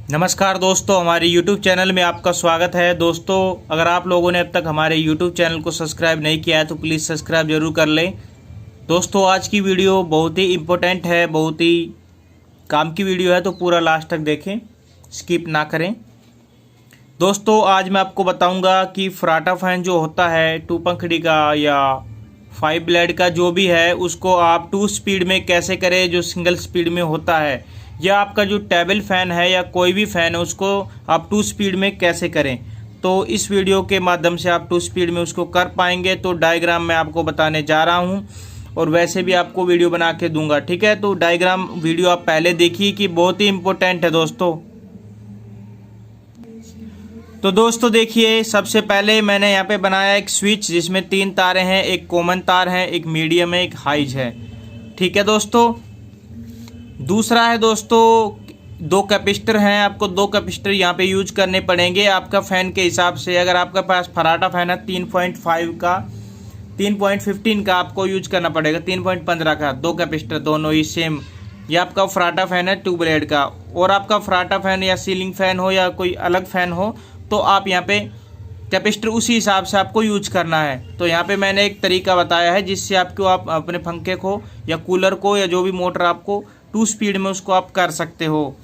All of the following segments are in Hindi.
नमस्कार दोस्तों, हमारे YouTube चैनल में आपका स्वागत है। दोस्तों, अगर आप लोगों ने अब तक हमारे YouTube चैनल को सब्सक्राइब नहीं किया है तो प्लीज़ सब्सक्राइब जरूर कर लें। दोस्तों, आज की वीडियो बहुत ही इम्पोर्टेंट है, बहुत ही काम की वीडियो है, तो पूरा लास्ट तक देखें, स्किप ना करें। दोस्तों, आज मैं आपको बताऊंगा कि फर्राटा फैन जो होता है 2 पंखड़ी का या 5 ब्लेड का जो भी है, उसको आप 2 स्पीड में कैसे करें जो सिंगल स्पीड में होता है, या आपका जो टेबल फैन है या कोई भी फ़ैन है उसको आप 2 स्पीड में कैसे करें। तो इस वीडियो के माध्यम से आप 2 स्पीड में उसको कर पाएंगे। तो डायग्राम मैं आपको बताने जा रहा हूं और वैसे भी आपको वीडियो बना के दूंगा, ठीक है। तो डायग्राम वीडियो आप पहले देखिए कि बहुत ही इम्पोर्टेंट है दोस्तों। तो दोस्तों देखिए, सबसे पहले मैंने यहाँ पे बनाया एक स्विच जिसमें 3 तारें हैं, एक कॉमन तार है, एक मीडियम है, एक हाइज है, ठीक है दोस्तों। दूसरा है दोस्तों 2 कैपेसिटर हैं, आपको 2 कैपेसिटर यहाँ पे यूज करने पड़ेंगे आपका फ़ैन के हिसाब से। अगर आपका पास फर्राटा फैन है 3.5 का, 3.15 का आपको यूज करना पड़ेगा, 3.15 का 2 कैपेसिटर दोनों ही सेम। ये आपका फर्राटा फैन है 2 ब्लेड का। और आपका फर्राटा फैन या सीलिंग फैन हो या कोई अलग फैन हो तो आप यहाँ पे कैपेसिटर उसी हिसाब से आपको यूज करना है। तो यहाँ पे मैंने एक तरीका बताया है जिससे आपको आप अपने पंखे को या कूलर को या जो भी मोटर आपको 2 स्पीड में उसको आप कर सकते हो,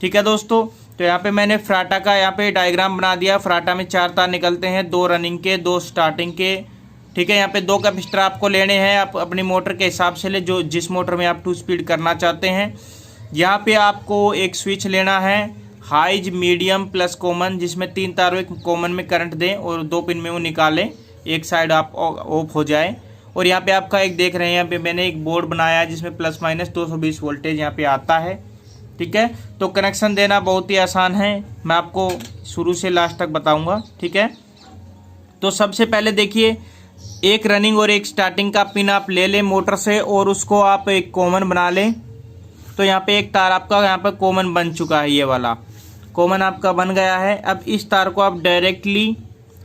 ठीक है दोस्तों। तो यहाँ पे मैंने फर्राटा का यहाँ पे डायग्राम बना दिया। फर्राटा में 4 तार निकलते हैं, 2 रनिंग के, 2 स्टार्टिंग के, ठीक है। यहाँ पे 2 कैपेसिटर आपको लेने हैं, आप अपनी मोटर के हिसाब से ले, जो जिस मोटर में आप 2 स्पीड करना चाहते हैं। यहाँ पे आपको एक स्विच लेना है, हाइज, मीडियम प्लस कॉमन, जिसमें 3 तारों एक कॉमन में करंट दें और 2 पिन में वो निकालें, एक साइड आप ऑफ हो जाए। और यहाँ पे आपका एक देख रहे हैं, यहाँ पे मैंने एक बोर्ड बनाया है जिसमें प्लस माइनस 220 वोल्टेज यहाँ पे आता है, ठीक है। तो कनेक्शन देना बहुत ही आसान है, मैं आपको शुरू से लास्ट तक बताऊंगा, ठीक है। तो सबसे पहले देखिए, एक रनिंग और एक स्टार्टिंग का पिन आप ले लें मोटर से और उसको आप एक कॉमन बना लें। तो यहाँ पे एक तार आपका यहाँ पे कॉमन बन चुका है, ये वाला कॉमन आपका बन गया है। अब इस तार को आप डायरेक्टली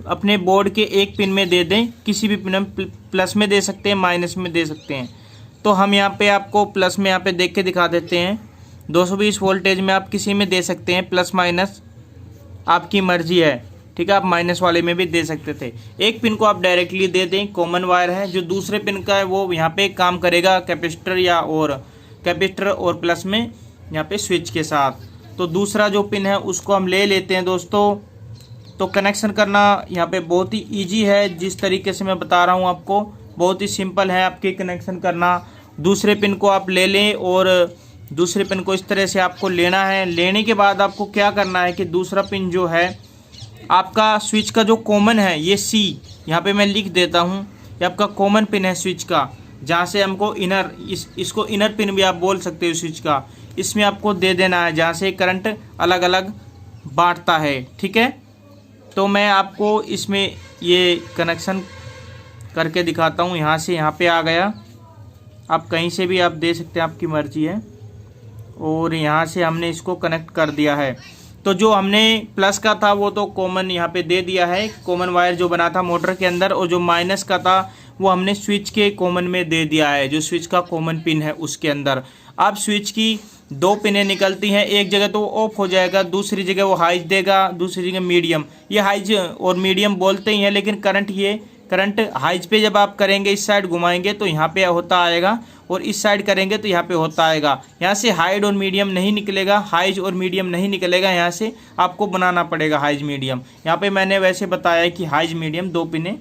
अपने बोर्ड के एक पिन में दे दें, किसी भी पिन में, प्लस में दे सकते हैं, माइनस में दे सकते हैं। तो हम यहाँ पे आपको प्लस में यहाँ पे देख के दिखा देते हैं। 220 वोल्टेज में आप किसी में दे सकते हैं, प्लस माइनस आपकी मर्जी है, ठीक है। आप माइनस वाले में भी दे सकते थे। एक पिन को आप डायरेक्टली दे दें, कॉमन वायर है। जो दूसरे पिन का है वो यहाँ पे काम करेगा कैपेसिटर या और कैपेसिटर और प्लस में यहाँ पे स्विच के साथ। तो दूसरा जो पिन है उसको हम ले लेते हैं दोस्तों। तो कनेक्शन करना यहाँ पे बहुत ही इजी है, जिस तरीके से मैं बता रहा हूँ आपको, बहुत ही सिंपल है आपके कनेक्शन करना। दूसरे पिन को आप ले लें और दूसरे पिन को इस तरह से आपको लेना है। लेने के बाद आपको क्या करना है कि दूसरा पिन जो है आपका स्विच का जो कॉमन है, ये सी यहाँ पे मैं लिख देता हूँ, ये आपका कॉमन पिन है स्विच का, जहाँ से हमको इनर, इसको इनर पिन भी आप बोल सकते हो स्विच का, इसमें आपको दे देना है जहाँ से करंट अलग अलग बांटता है, ठीक है। तो मैं आपको इसमें ये कनेक्शन करके दिखाता हूँ। यहाँ से यहाँ पे आ गया, आप कहीं से भी आप दे सकते हैं, आपकी मर्जी है। और यहाँ से हमने इसको कनेक्ट कर दिया है। तो जो हमने प्लस का था वो तो कॉमन यहाँ पे दे दिया है, कॉमन वायर जो बना था मोटर के अंदर, और जो माइनस का था वो हमने स्विच के कॉमन में दे दिया है, जो स्विच का कॉमन पिन है उसके अंदर। अब स्विच की 2 पिनें निकलती हैं, एक जगह तो ऑफ हो जाएगा, दूसरी जगह वो हाइज देगा, दूसरी जगह मीडियम। ये हाइज और मीडियम बोलते ही हैं, लेकिन करंट हाइज पे जब आप करेंगे, इस साइड घुमाएंगे तो यहाँ पे होता आएगा, और इस साइड करेंगे तो यहाँ पे होता आएगा। यहाँ से हाइज और मीडियम नहीं निकलेगा, हाइज और मीडियम नहीं निकलेगा, यहाँ से आपको बनाना पड़ेगा हाइज मीडियम। यहाँ पे मैंने वैसे बताया कि हाइज मीडियम 2 पिनें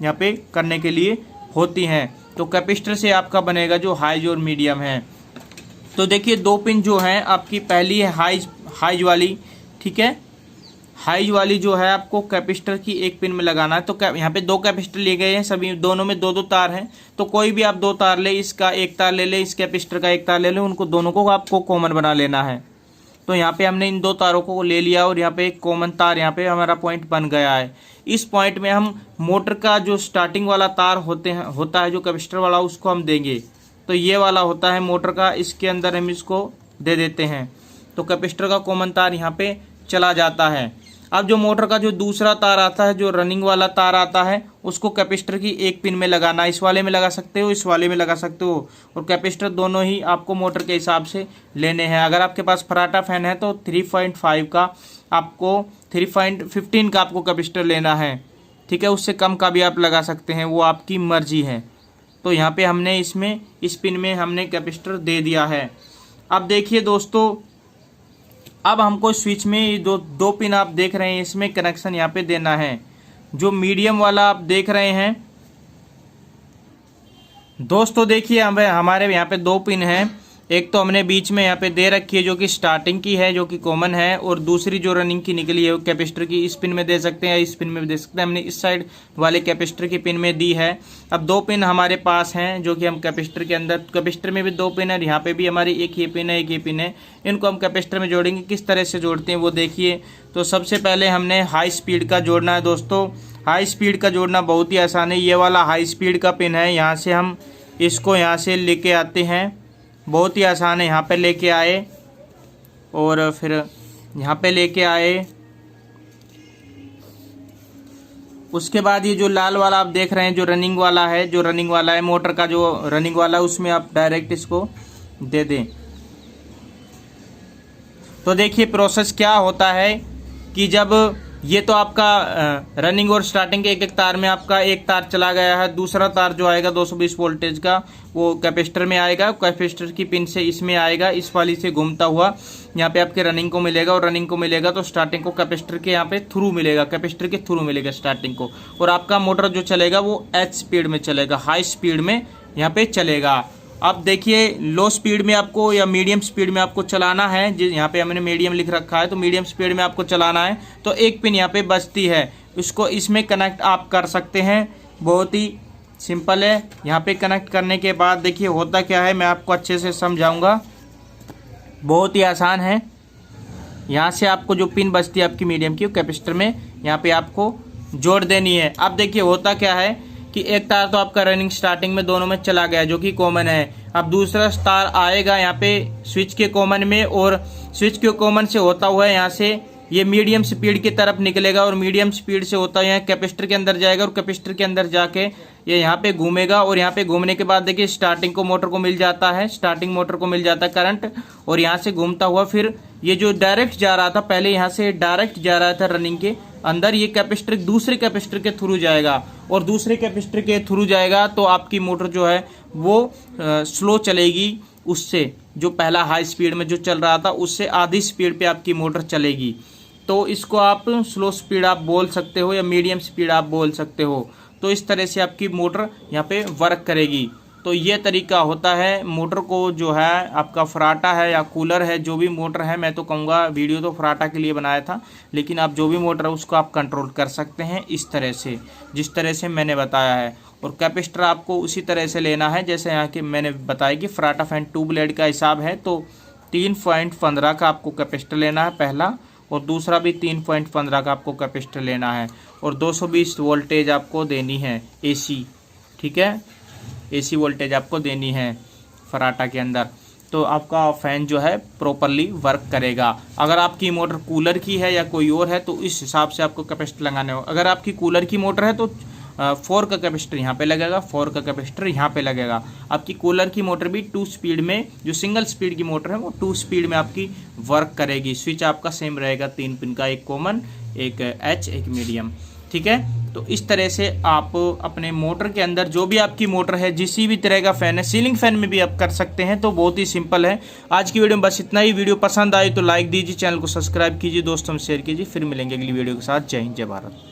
यहाँ पे करने के लिए होती हैं। तो कैपेसिटर से आपका बनेगा जो हाइज और मीडियम है। तो देखिए 2 पिन जो हैं आपकी, पहली है हाइज वाली, ठीक है। हाइज वाली जो है आपको कैपेसिटर की एक पिन में लगाना है। तो यहाँ पे 2 कैपेसिटर लिए गए हैं, सभी दोनों में 2-2 तार हैं। तो कोई भी आप 2 तार ले, इसका एक तार ले ले, इस कैपेसिटर का एक तार ले ले, उनको दोनों को आपको कॉमन बना लेना है। तो यहाँ पे हमने इन 2 तारों को ले लिया और यहाँ पे एक कॉमन तार यहाँ पे हमारा पॉइंट बन गया है। इस पॉइंट में हम मोटर का जो स्टार्टिंग वाला तार होता है जो कैपेसिटर वाला, उसको हम देंगे। तो ये वाला होता है मोटर का, इसके अंदर हम इसको दे देते हैं। तो कैपेसिटर का कॉमन तार यहाँ पे चला जाता है। अब जो मोटर का जो दूसरा तार आता है, जो रनिंग वाला तार आता है, उसको कैपेसिटर की एक पिन में लगाना। इस वाले में लगा सकते हो, इस वाले में लगा सकते हो, और कैपेसिटर दोनों ही आपको मोटर के हिसाब से लेने हैं। अगर आपके पास फराटा फैन है तो 3.5 का आपको 3.15 का आपको कैपेसिटर लेना है, ठीक है। उससे कम का भी आप लगा सकते हैं, वो आपकी मर्जी है। तो यहाँ पे हमने इसमें इस पिन में हमने कैपेसिटर दे दिया है। अब देखिए दोस्तों, अब हमको स्विच में ये दो पिन आप देख रहे हैं, इसमें कनेक्शन यहाँ पे देना है। जो मीडियम वाला आप देख रहे हैं दोस्तों, देखिए हमारे यहाँ पे 2 पिन हैं। एक तो हमने बीच में यहाँ पे दे रखी है जो कि स्टार्टिंग की है, जो कि कॉमन है, और दूसरी जो रनिंग की निकली है वो कैपेसिटर की इस पिन में दे सकते हैं, इस पिन में भी दे सकते हैं। हमने इस साइड वाले कैपेसिटर की पिन में दी है। अब 2 पिन हमारे पास हैं जो कि हम कैपेसिटर के अंदर, कैपेसिटर में भी 2 पिन है, यहाँ पे भी हमारी एक ये पिन है, एक ये पिन है। इनको हम कैपेसिटर में जोड़ेंगे। किस तरह से जोड़ते हैं वो देखिए। तो सबसे पहले हमने हाई स्पीड का जोड़ना है दोस्तों। हाई स्पीड का जोड़ना बहुत ही आसान है। ये वाला हाई स्पीड का पिन है, यहाँ से हम इसको यहाँ से लेके आते हैं, बहुत ही आसान है। यहाँ पे लेके आए और फिर यहाँ पे लेके आए। उसके बाद ये जो लाल वाला आप देख रहे हैं जो रनिंग वाला है, जो रनिंग वाला है मोटर का, जो रनिंग वाला है उसमें आप डायरेक्ट इसको दे दें। तो देखिए प्रोसेस क्या होता है कि जब ये तो आपका रनिंग और स्टार्टिंग के एक तार में आपका एक तार चला गया है, दूसरा तार जो आएगा 220 वोल्टेज का वो कैपेसिटर में आएगा, कैपेसिटर की पिन से इसमें आएगा, इस वाली से घूमता हुआ यहाँ पे आपके रनिंग को मिलेगा, और रनिंग को मिलेगा तो स्टार्टिंग को कैपेसिटर के यहाँ पे थ्रू मिलेगा, कैपेसिटर के थ्रू मिलेगा स्टार्टिंग को। और आपका मोटर जो चलेगा वो H स्पीड में चलेगा, हाई स्पीड में यहाँ पे चलेगा। अब देखिए लो स्पीड में आपको या मीडियम स्पीड में आपको चलाना है, यहाँ पे हमने मीडियम लिख रखा है, तो मीडियम स्पीड में आपको चलाना है तो एक पिन यहाँ पे बचती है, उसको इसमें कनेक्ट आप कर सकते हैं। बहुत ही सिंपल है। यहाँ पे कनेक्ट करने के बाद देखिए होता क्या है, मैं आपको अच्छे से समझाऊंगा। बहुत ही आसान है। यहाँ से आपको जो पिन बचती है आपकी मीडियम की कैपेसिटर में, यहाँ पे आपको जोड़ देनी है। अब देखिए होता क्या है कि एक तार तो आपका रनिंग स्टार्टिंग में दोनों में चला गया जो कि कॉमन है। अब दूसरा तार आएगा यहाँ पे स्विच के कॉमन में, और स्विच के कॉमन से होता हुआ यहाँ से ये मीडियम स्पीड की तरफ निकलेगा, और मीडियम स्पीड से होता है यहाँ कैपेसिटर के अंदर जाएगा, और कैपेसिटर के अंदर जाके ये यहाँ पे घूमेगा, और यहाँ पे घूमने के बाद देखिए स्टार्टिंग को मोटर को मिल जाता है, स्टार्टिंग मोटर को मिल जाता है करंट, और यहाँ से घूमता हुआ फिर ये जो डायरेक्ट जा रहा था, पहले यहाँ से डायरेक्ट जा रहा था रनिंग के अंदर, ये कैपेसिटर दूसरे कैपेसिटर के थ्रू जाएगा, और दूसरे कैपेसिटर के थ्रू जाएगा तो आपकी मोटर जो है वो स्लो चलेगी, उससे जो पहला हाई स्पीड में जो चल रहा था उससे आधी स्पीड पे आपकी मोटर चलेगी। तो इसको आप स्लो स्पीड आप बोल सकते हो या मीडियम स्पीड आप बोल सकते हो। तो इस तरह से आपकी मोटर यहाँ पे वर्क करेगी। तो ये तरीका होता है मोटर को, जो है आपका फराटा है या कूलर है, जो भी मोटर है, मैं तो कहूँगा वीडियो तो फराटा के लिए बनाया था, लेकिन आप जो भी मोटर है उसको आप कंट्रोल कर सकते हैं इस तरह से, जिस तरह से मैंने बताया है। और कैपेसिटर आपको उसी तरह से लेना है जैसे यहाँ के मैंने बताया कि फराटा फैन 2 ब्लेड का हिसाब है, तो 3.15 का आपको कैपेसिटर लेना है पहला, और दूसरा भी 3.15 का आपको कैपेसिटर लेना है, और 220 वोल्टेज आपको देनी है AC, ठीक है, AC वोल्टेज आपको देनी है फराटा के अंदर, तो आपका फ़ैन जो है प्रॉपरली वर्क करेगा। अगर आपकी मोटर कूलर की है या कोई और है तो इस हिसाब से आपको कैपेसिटर लगाने हो। अगर आपकी कूलर की मोटर है तो 4 का कैपेसिटर यहाँ पे लगेगा, 4 का कैपेसिटर यहाँ पे लगेगा। आपकी कूलर की मोटर भी 2 स्पीड में, जो सिंगल स्पीड की मोटर है वो 2 स्पीड में आपकी वर्क करेगी। स्विच आपका सेम रहेगा, 3 पिन का, एक कॉमन, एक H, एक मीडियम, ठीक है। तो इस तरह से आप अपने मोटर के अंदर जो भी आपकी मोटर है, जिस भी तरह का फ़ैन है, सीलिंग फ़ैन में भी आप कर सकते हैं। तो बहुत ही सिंपल है। आज की वीडियो में बस इतना ही। वीडियो पसंद आई तो लाइक दीजिए, चैनल को सब्सक्राइब कीजिए, दोस्तों में शेयर कीजिए। फिर मिलेंगे अगली वीडियो के साथ। जय हिंद, जय भारत।